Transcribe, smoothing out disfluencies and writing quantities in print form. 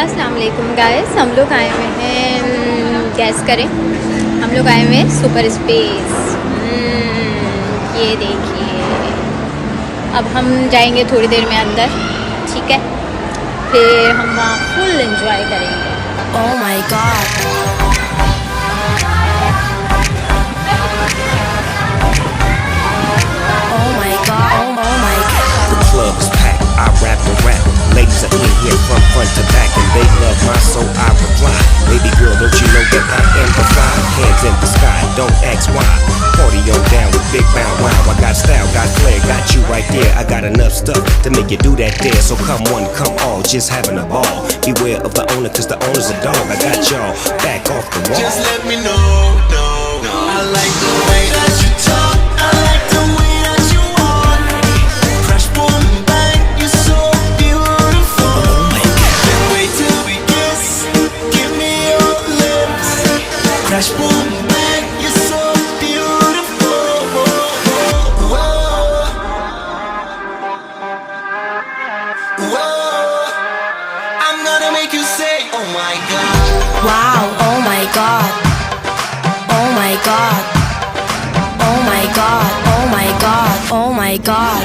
अस्सलाम वालेकुम गाइस, हम लोग आए हुए हैं, गैस करें, हम लोग आए हुए हैं सुपर स्पेस। ये देखिए, अब हम जाएंगे थोड़ी देर में अंदर, ठीक है, फिर हम वहाँ फुल एंजॉय करेंगे। Oh my God. Oh my God. Oh my God. The club is packed, I rap and rap. Ladies are in here from front to back, and they love my soul, I reply. Baby girl, don't you know that I am the fly? Hands in the sky, don't ask why. Party on down with big bound wow. I got style, got flair, got you right there. I got enough stuff to make you do that there. So come one, come all, just having a ball. Beware of the owner, cause the owner's a dog. I got y'all back off the wall. Just let me know, no. I like the way that you talk. I like the way that you walk. Fresh woman, bang, you're so beautiful. Oh my God. Can't wait till we kiss. Give me your lips. Fresh woman, bang, you're so beautiful. Whoa. Whoa. I'm gonna make you say, oh my God. Wow. Oh my God. Oh my God. Oh my God. Oh my God. Oh my God.